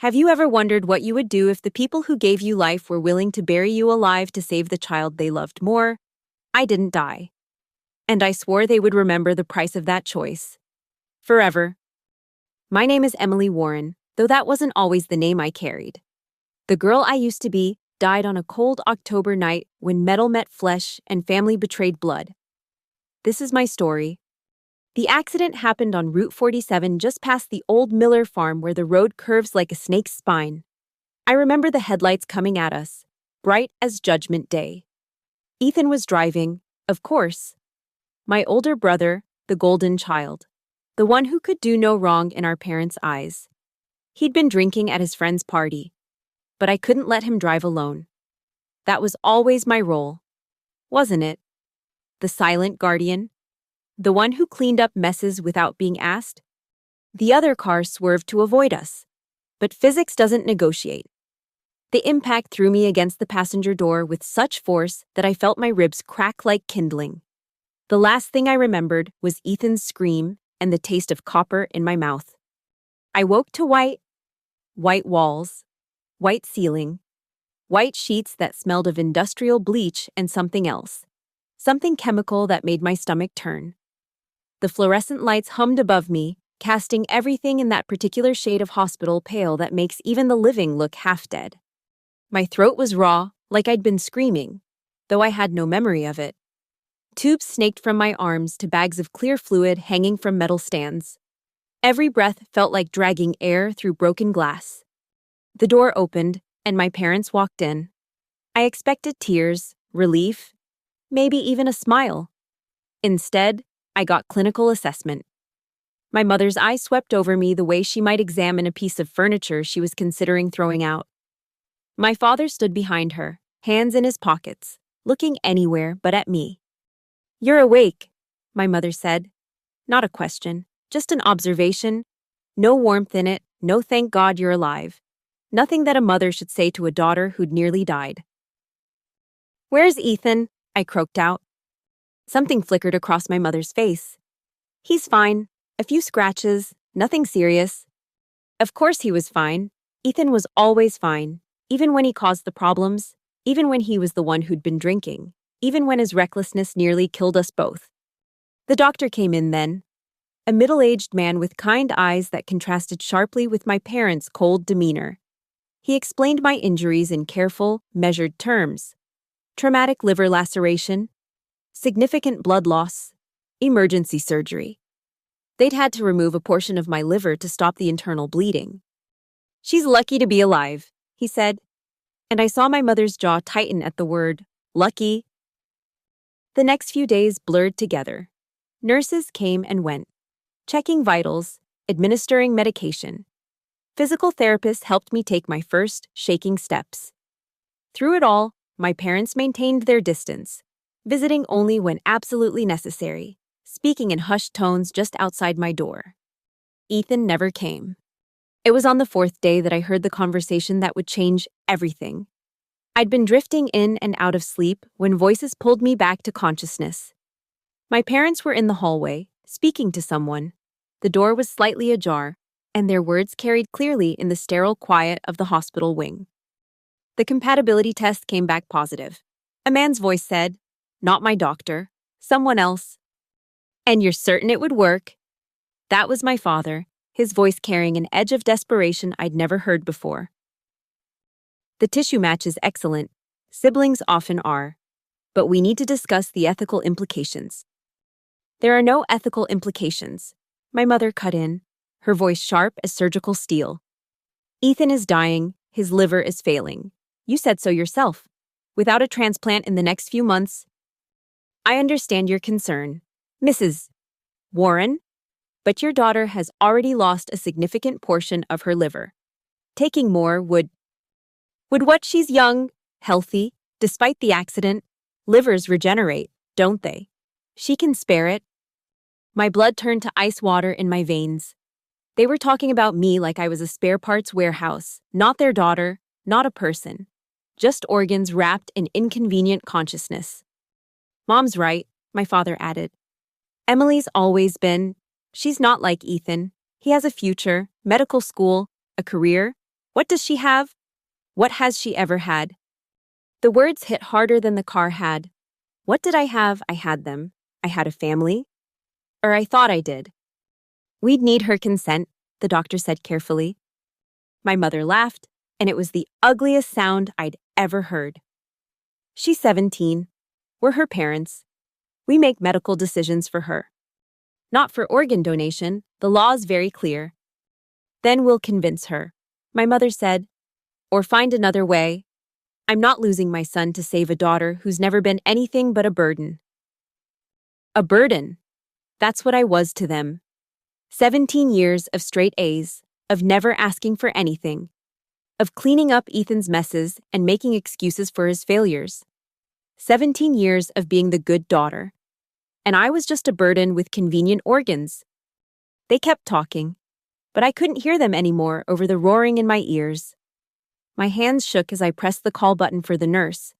Have you ever wondered what you would do if the people who gave you life were willing to bury you alive to save the child they loved more? I didn't die. And I swore they would remember the price of that choice. Forever. My name is Emily Warren, though that wasn't always the name I carried. The girl I used to be died on a cold October night when metal met flesh and family betrayed blood. This is my story. The accident happened on Route 47 just past the old Miller farm where the road curves like a snake's spine. I remember the headlights coming at us, bright as Judgment Day. Ethan was driving, of course. My older brother, the golden child. The one who could do no wrong in our parents' eyes. He'd been drinking at his friend's party. But I couldn't let him drive alone. That was always my role. Wasn't it? The silent guardian? The one who cleaned up messes without being asked? The other car swerved to avoid us. But physics doesn't negotiate. The impact threw me against the passenger door with such force that I felt my ribs crack like kindling. The last thing I remembered was Ethan's scream and the taste of copper in my mouth. I woke to white walls, white ceiling, white sheets that smelled of industrial bleach and something else. Something chemical that made my stomach turn. The fluorescent lights hummed above me, casting everything in that particular shade of hospital pale that makes even the living look half dead. My throat was raw, like I'd been screaming, though I had no memory of it. Tubes snaked from my arms to bags of clear fluid hanging from metal stands. Every breath felt like dragging air through broken glass. The door opened, and my parents walked in. I expected tears, relief, maybe even a smile. Instead, I got clinical assessment. My mother's eye swept over me the way she might examine a piece of furniture she was considering throwing out. My father stood behind her, hands in his pockets, looking anywhere but at me. "You're awake," my mother said. Not a question, just an observation. No warmth in it, no thank God you're alive. Nothing that a mother should say to a daughter who'd nearly died. "Where's Ethan?" I croaked out. Something flickered across my mother's face. "He's fine. A few scratches. Nothing serious." Of course he was fine. Ethan was always fine, even when he caused the problems, even when he was the one who'd been drinking, even when his recklessness nearly killed us both. The doctor came in then. A middle-aged man with kind eyes that contrasted sharply with my parents' cold demeanor. He explained my injuries in careful, measured terms. Traumatic liver laceration, significant blood loss, emergency surgery. They'd had to remove a portion of my liver to stop the internal bleeding. "She's lucky to be alive," he said, and I saw my mother's jaw tighten at the word, lucky. The next few days blurred together. Nurses came and went, checking vitals, administering medication. Physical therapists helped me take my first shaking steps. Through it all, my parents maintained their distance, visiting only when absolutely necessary, speaking in hushed tones just outside my door. Ethan never came. It was on the fourth day that I heard the conversation that would change everything. I'd been drifting in and out of sleep when voices pulled me back to consciousness. My parents were in the hallway, speaking to someone. The door was slightly ajar, and their words carried clearly in the sterile quiet of the hospital wing. The compatibility test came back positive. A man's voice said, "Not my doctor, someone else." "And you're certain it would work?" That was my father, his voice carrying an edge of desperation I'd never heard before. "The tissue match is excellent. Siblings often are. But we need to discuss the ethical implications." "There are no ethical implications," my mother cut in, her voice sharp as surgical steel. "Ethan is dying, his liver is failing. You said so yourself. Without a transplant in the next few months." "I understand your concern, Mrs. Warren, but your daughter has already lost a significant portion of her liver. Taking more would what? She's young, healthy, despite the accident. Livers regenerate, don't they? She can spare it." My blood turned to ice water in my veins. They were talking about me like I was a spare parts warehouse, not their daughter, not a person. Just organs wrapped in inconvenient consciousness. "Mom's right," my father added. "Emily's always been. She's not like Ethan. He has a future, medical school, a career. What does she have? What has she ever had? The words hit harder than the car had. What did I have? I had them. I had a family. Or I thought I did. We'd need her consent, the doctor said carefully. My mother laughed, and it was the ugliest sound I'd ever heard. She's 17. We're her parents. We make medical decisions for her. Not for organ donation, the law's very clear. Then we'll convince her, my mother said, or find another way. I'm not losing my son to save a daughter who's never been anything but a burden. A burden. That's what I was to them. 17 years of straight A's, of never asking for anything, of cleaning up Ethan's messes and making excuses for his failures. 17 years of being the good daughter. And I was just a burden with convenient organs. They kept talking, but I couldn't hear them anymore over the roaring in my ears. My hands shook as I pressed the call button for the nurse.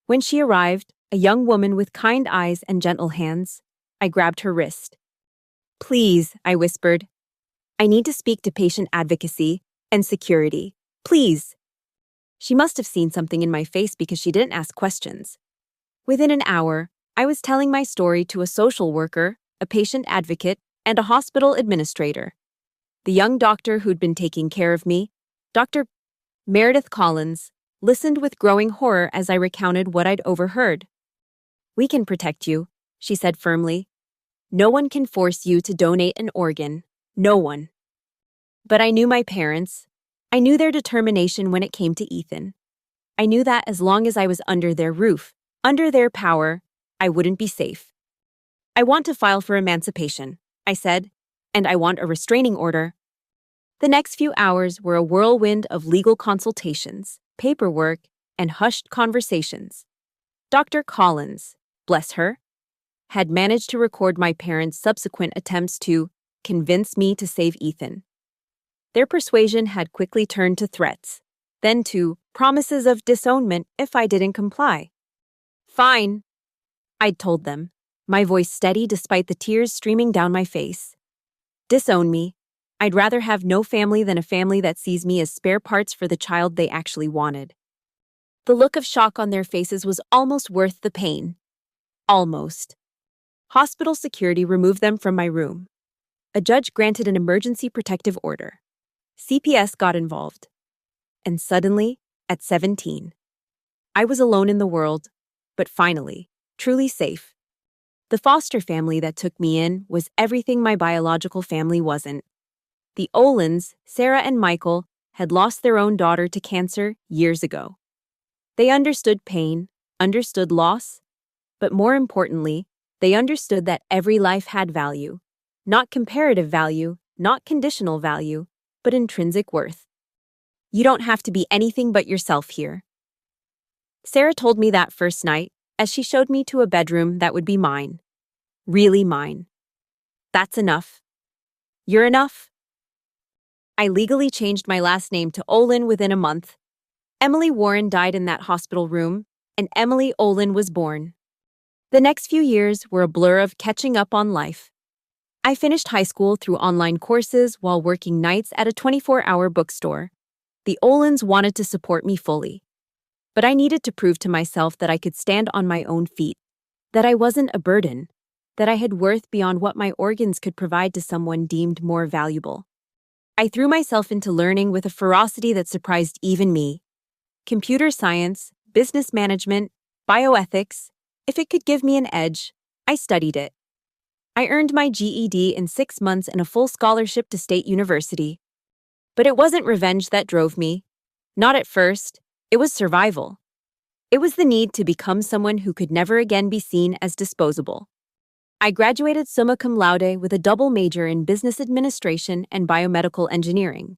When she arrived, a young woman with kind eyes and gentle hands, I grabbed her wrist. Please, I whispered. I need to speak to patient advocacy and security. Please. She must have seen something in my face because she didn't ask questions. Within an hour, I was telling my story to a social worker, a patient advocate, and a hospital administrator. The young doctor who'd been taking care of me, Dr. Meredith Collins, listened with growing horror as I recounted what I'd overheard. We can protect you, she said firmly. No one can force you to donate an organ. No one. But I knew my parents. I knew their determination when it came to Ethan. I knew that as long as I was under their roof, under their power, I wouldn't be safe. I want to file for emancipation, I said, and I want a restraining order. The next few hours were a whirlwind of legal consultations, paperwork, and hushed conversations. Dr. Collins, bless her, had managed to record my parents' subsequent attempts to convince me to save Ethan. Their persuasion had quickly turned to threats, then to promises of disownment if I didn't comply. Fine, I'd told them, my voice steady despite the tears streaming down my face. Disown me. I'd rather have no family than a family that sees me as spare parts for the child they actually wanted. The look of shock on their faces was almost worth the pain. Almost. Hospital security removed them from my room. A judge granted an emergency protective order. CPS got involved. And suddenly, at 17, I was alone in the world, but finally, truly safe. The foster family that took me in was everything my biological family wasn't. The Olins, Sarah and Michael, had lost their own daughter to cancer years ago. They understood pain, understood loss, but more importantly, they understood that every life had value. Not comparative value, not conditional value, but intrinsic worth. You don't have to be anything but yourself here. Sarah told me that first night, as she showed me to a bedroom that would be mine. Really mine. That's enough. You're enough. I legally changed my last name to Olin within a month. Emily Warren died in that hospital room, and Emily Olin was born. The next few years were a blur of catching up on life. I finished high school through online courses while working nights at a 24-hour bookstore. The Olins wanted to support me fully. But I needed to prove to myself that I could stand on my own feet, that I wasn't a burden, that I had worth beyond what my organs could provide to someone deemed more valuable. I threw myself into learning with a ferocity that surprised even me. Computer science, business management, bioethics. If it could give me an edge, I studied it. I earned my GED in 6 months and a full scholarship to State University. But it wasn't revenge that drove me. Not at first. It was survival. It was the need to become someone who could never again be seen as disposable. I graduated summa cum laude with a double major in business administration and biomedical engineering.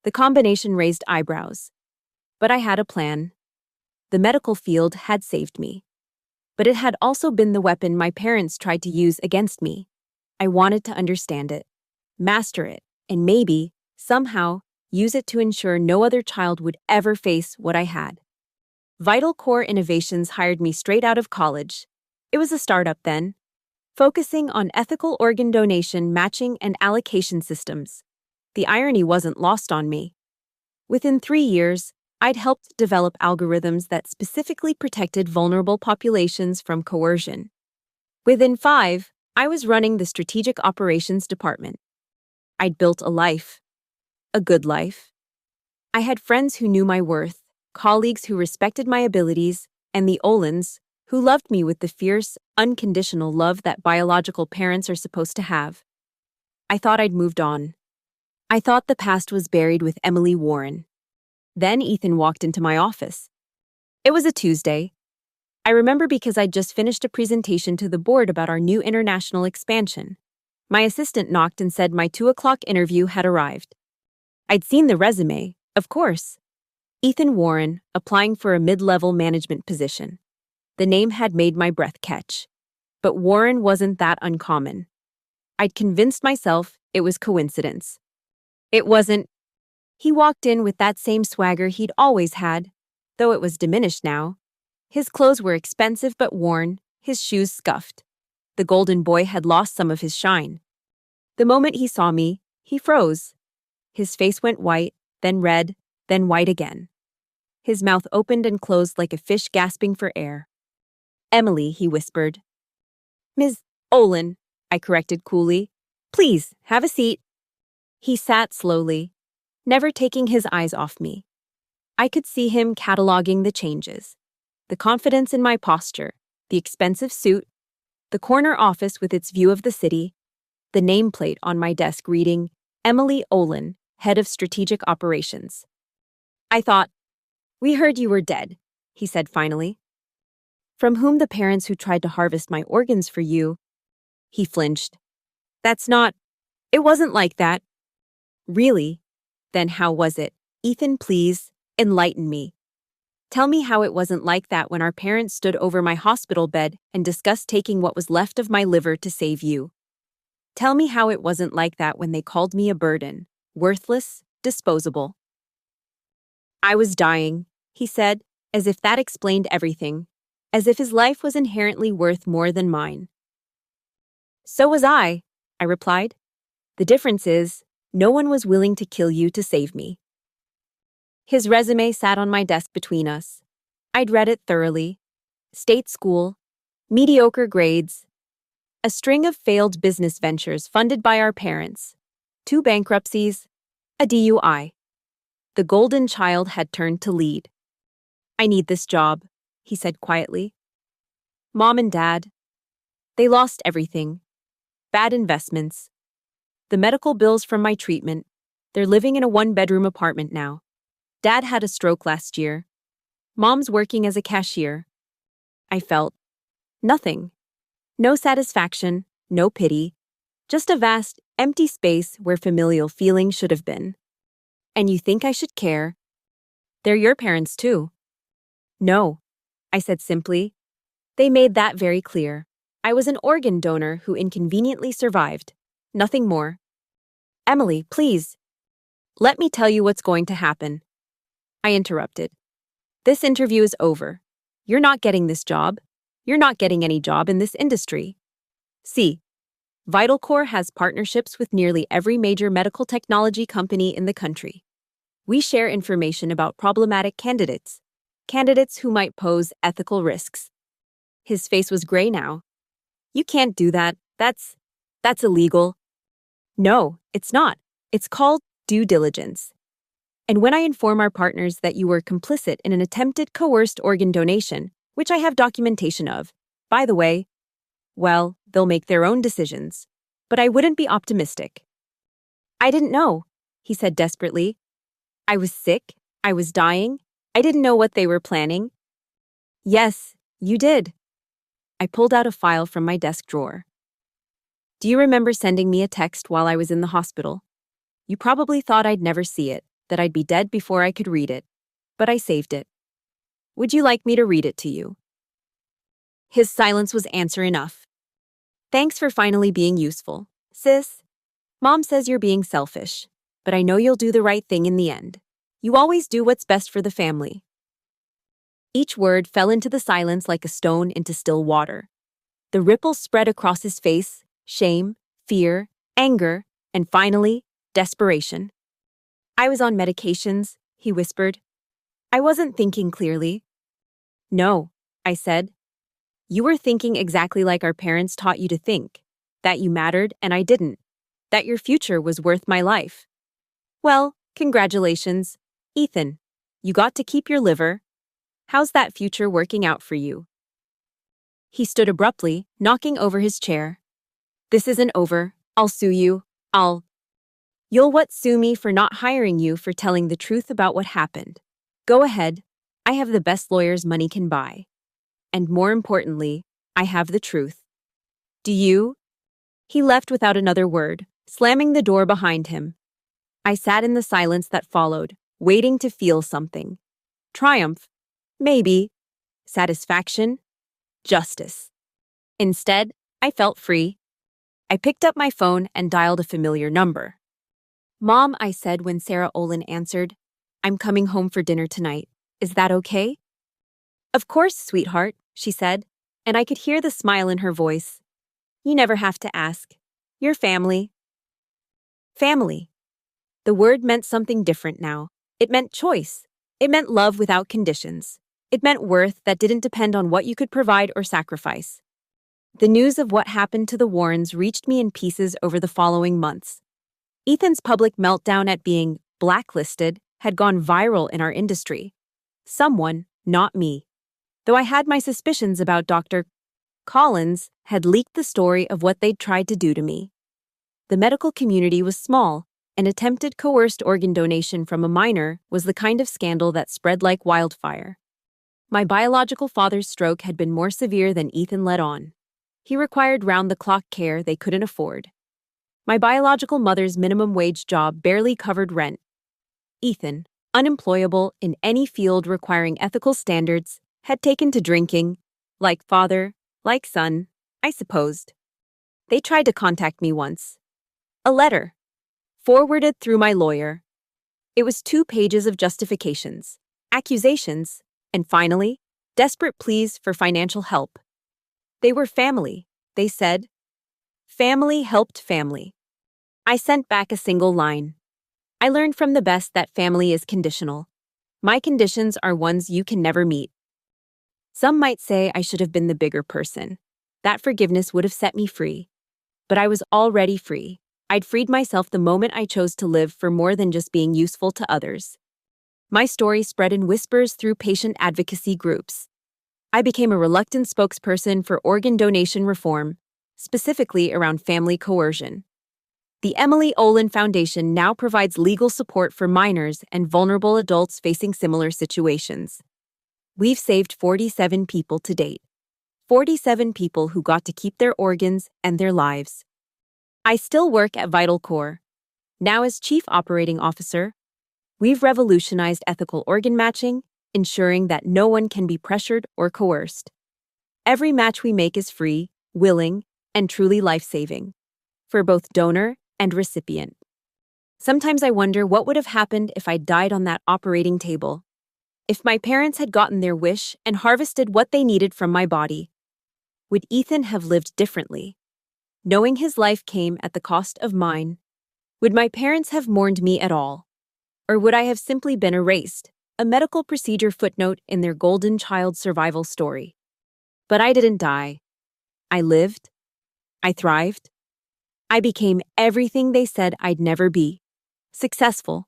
The combination raised eyebrows. But I had a plan. The medical field had saved me. But it had also been the weapon my parents tried to use against me. I wanted to understand it, master it, and maybe, somehow, use it to ensure no other child would ever face what I had. Vital Core Innovations hired me straight out of college. It was a startup then, focusing on ethical organ donation matching and allocation systems. The irony wasn't lost on me. Within 3 years, I'd helped develop algorithms that specifically protected vulnerable populations from coercion. Within 5, I was running the strategic operations department. I'd built a life. A good life. I had friends who knew my worth, colleagues who respected my abilities, and the Olins, who loved me with the fierce, unconditional love that biological parents are supposed to have. I thought I'd moved on. I thought the past was buried with Emily Warren. Then Ethan walked into my office. It was a Tuesday. I remember because I'd just finished a presentation to the board about our new international expansion. My assistant knocked and said my 2 o'clock interview had arrived. I'd seen the resume, of course. Ethan Warren, applying for a mid-level management position. The name had made my breath catch. But Warren wasn't that uncommon. I'd convinced myself it was coincidence. It wasn't. He walked in with that same swagger he'd always had, though it was diminished now. His clothes were expensive but worn, his shoes scuffed. The golden boy had lost some of his shine. The moment he saw me, he froze. His face went white, then red, then white again. His mouth opened and closed like a fish gasping for air. "Emily," he whispered. "Ms. Olin," I corrected coolly. "Please, have a seat." He sat slowly, never taking his eyes off me. I could see him cataloging the changes. The confidence in my posture, the expensive suit, the corner office with its view of the city, the nameplate on my desk reading, "Emily Olin, Head of Strategic Operations." I thought, "We heard you were dead," he said finally. "From whom the parents who tried to harvest my organs for you?" He flinched. It wasn't like that." "Really? Then how was it? Ethan, please, enlighten me. Tell me how it wasn't like that when our parents stood over my hospital bed and discussed taking what was left of my liver to save you. Tell me how it wasn't like that when they called me a burden, worthless, disposable." "I was dying," he said, as if that explained everything, as if his life was inherently worth more than mine. "So was I replied. "The difference is, no one was willing to kill you to save me." His resume sat on my desk between us. I'd read it thoroughly. State school, mediocre grades, a string of failed business ventures funded by our parents, 2 bankruptcies, a DUI. The golden child had turned to lead. "I need this job," he said quietly. "Mom and Dad, they lost everything. Bad investments. The medical bills from my treatment. They're living in a 1-bedroom apartment now. Dad had a stroke last year. Mom's working as a cashier." I felt nothing. No satisfaction, no pity. Just a vast, empty space where familial feeling should have been. "And you think I should care? They're your parents too." "No," I said simply. They made that very clear. I was an organ donor who inconveniently survived. Nothing more. "Emily, please. Let me tell you what's going to happen." I interrupted. "This interview is over. You're not getting this job. You're not getting any job in this industry. See, VitalCore has partnerships with nearly every major medical technology company in the country. We share information about problematic candidates who might pose ethical risks." His face was gray now. "You can't do that. That's illegal." "No, it's not. It's called due diligence. And when I inform our partners that you were complicit in an attempted coerced organ donation, which I have documentation of, by the way, well, they'll make their own decisions. But I wouldn't be optimistic." "I didn't know," he said desperately. "I was sick. I was dying. I didn't know what they were planning." "Yes, you did." I pulled out a file from my desk drawer. "Do you remember sending me a text while I was in the hospital? You probably thought I'd never see it, that I'd be dead before I could read it. But I saved it. Would you like me to read it to you?" His silence was answer enough. "Thanks for finally being useful, sis. Mom says you're being selfish, but I know you'll do the right thing in the end. You always do what's best for the family." Each word fell into the silence like a stone into still water. The ripples spread across his face, shame, fear, anger, and finally, desperation. "I was on medications," he whispered. I wasn't thinking clearly. No, I said. You were thinking exactly like our parents taught you to think, that you mattered and I didn't, that your future was worth my life. Well, congratulations, Ethan. You got to keep your liver. How's that future working out for you? He stood abruptly, knocking over his chair. This isn't over. I'll sue you. You'll what sue me for not hiring you for telling the truth about what happened. Go ahead. I have the best lawyers money can buy. And more importantly, I have the truth. Do you? He left without another word, slamming the door behind him. I sat in the silence that followed, waiting to feel something. Triumph? Maybe. Satisfaction? Justice. Instead, I felt free. I picked up my phone and dialed a familiar number. Mom, I said when Sarah Olin answered, I'm coming home for dinner tonight. Is that okay? Of course, sweetheart, she said, and I could hear the smile in her voice. You never have to ask. Your family. Family. The word meant something different now. It meant choice. It meant love without conditions. It meant worth that didn't depend on what you could provide or sacrifice. The news of what happened to the Warrens reached me in pieces over the following months. Ethan's public meltdown at being blacklisted had gone viral in our industry. Someone, not me. Though I had my suspicions about Dr. Collins, had leaked the story of what they'd tried to do to me. The medical community was small, and attempted coerced organ donation from a minor was the kind of scandal that spread like wildfire. My biological father's stroke had been more severe than Ethan let on. He required round-the-clock care they couldn't afford. My biological mother's minimum wage job barely covered rent. Ethan, unemployable in any field requiring ethical standards, had taken to drinking, like father, like son, I supposed. They tried to contact me once. A letter, forwarded through my lawyer. It was 2 pages of justifications, accusations, and finally, desperate pleas for financial help. They were family, they said. Family helped family. I sent back a single line. I learned from the best that family is conditional. My conditions are ones you can never meet. Some might say I should have been the bigger person. That forgiveness would have set me free. But I was already free. I'd freed myself the moment I chose to live for more than just being useful to others. My story spread in whispers through patient advocacy groups. I became a reluctant spokesperson for organ donation reform, specifically around family coercion. The Emily Olin Foundation now provides legal support for minors and vulnerable adults facing similar situations. We've saved 47 people to date. 47 people who got to keep their organs and their lives. I still work at VitalCore. Now as Chief Operating Officer, we've revolutionized ethical organ matching, ensuring that no one can be pressured or coerced. Every match we make is free, willing, and truly life-saving, for both donor and recipient. Sometimes I wonder what would have happened if I died on that operating table. If my parents had gotten their wish and harvested what they needed from my body. Would Ethan have lived differently? Knowing his life came at the cost of mine. Would my parents have mourned me at all? Or would I have simply been erased, a medical procedure footnote in their golden child survival story? But I didn't die. I lived. I thrived. I became everything they said I'd never be. Successful.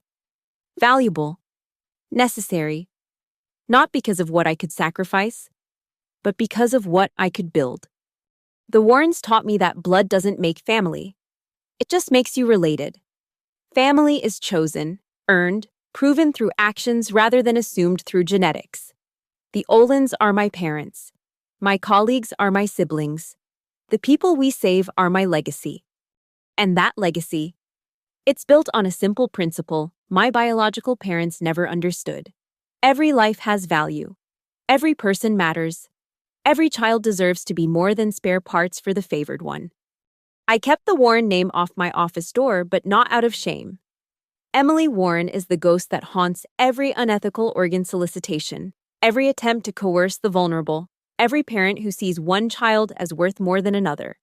Valuable. Necessary. Not because of what I could sacrifice, but because of what I could build. The Warrens taught me that blood doesn't make family. It just makes you related. Family is chosen, earned, proven through actions rather than assumed through genetics. The Olins are my parents. My colleagues are my siblings. The people we save are my legacy. And that legacy, it's built on a simple principle my biological parents never understood. Every life has value. Every person matters. Every child deserves to be more than spare parts for the favored one. I kept the Warren name off my office door, but not out of shame. Emily Warren is the ghost that haunts every unethical organ solicitation, every attempt to coerce the vulnerable, every parent who sees one child as worth more than another.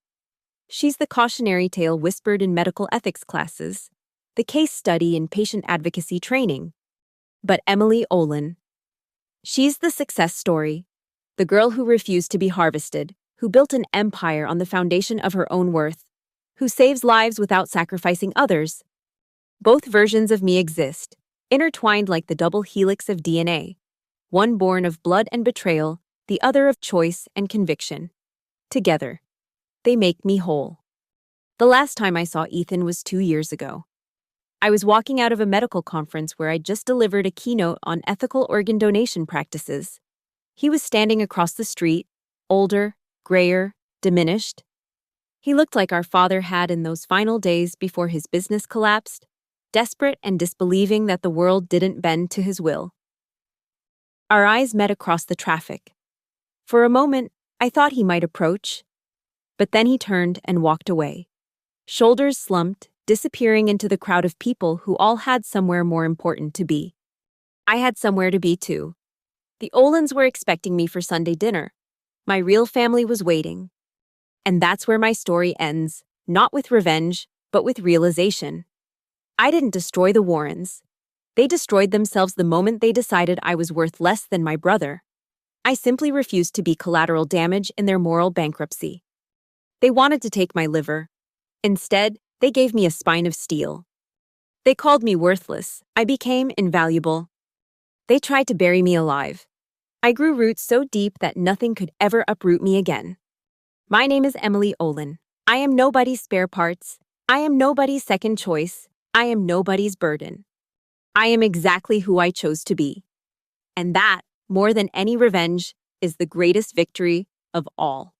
She's the cautionary tale whispered in medical ethics classes, the case study in patient advocacy training, but Emily Olin. She's the success story. The girl who refused to be harvested, who built an empire on the foundation of her own worth, who saves lives without sacrificing others. Both versions of me exist, intertwined like the double helix of DNA, one born of blood and betrayal, the other of choice and conviction. Together, they make me whole. The last time I saw Ethan was 2 years ago. I was walking out of a medical conference where I'd just delivered a keynote on ethical organ donation practices. He was standing across the street, older, grayer, diminished. He looked like our father had in those final days before his business collapsed, desperate and disbelieving that the world didn't bend to his will. Our eyes met across the traffic. For a moment, I thought he might approach, but then he turned and walked away, shoulders slumped, disappearing into the crowd of people who all had somewhere more important to be. I had somewhere to be too. The Olins were expecting me for Sunday dinner. My real family was waiting. And that's where my story ends, not with revenge, but with realization. I didn't destroy the Warrens. They destroyed themselves the moment they decided I was worth less than my brother. I simply refused to be collateral damage in their moral bankruptcy. They wanted to take my liver. Instead, they gave me a spine of steel. They called me worthless. I became invaluable. They tried to bury me alive. I grew roots so deep that nothing could ever uproot me again. My name is Emily Olin. I am nobody's spare parts. I am nobody's second choice. I am nobody's burden. I am exactly who I chose to be. And that, more than any revenge, is the greatest victory of all.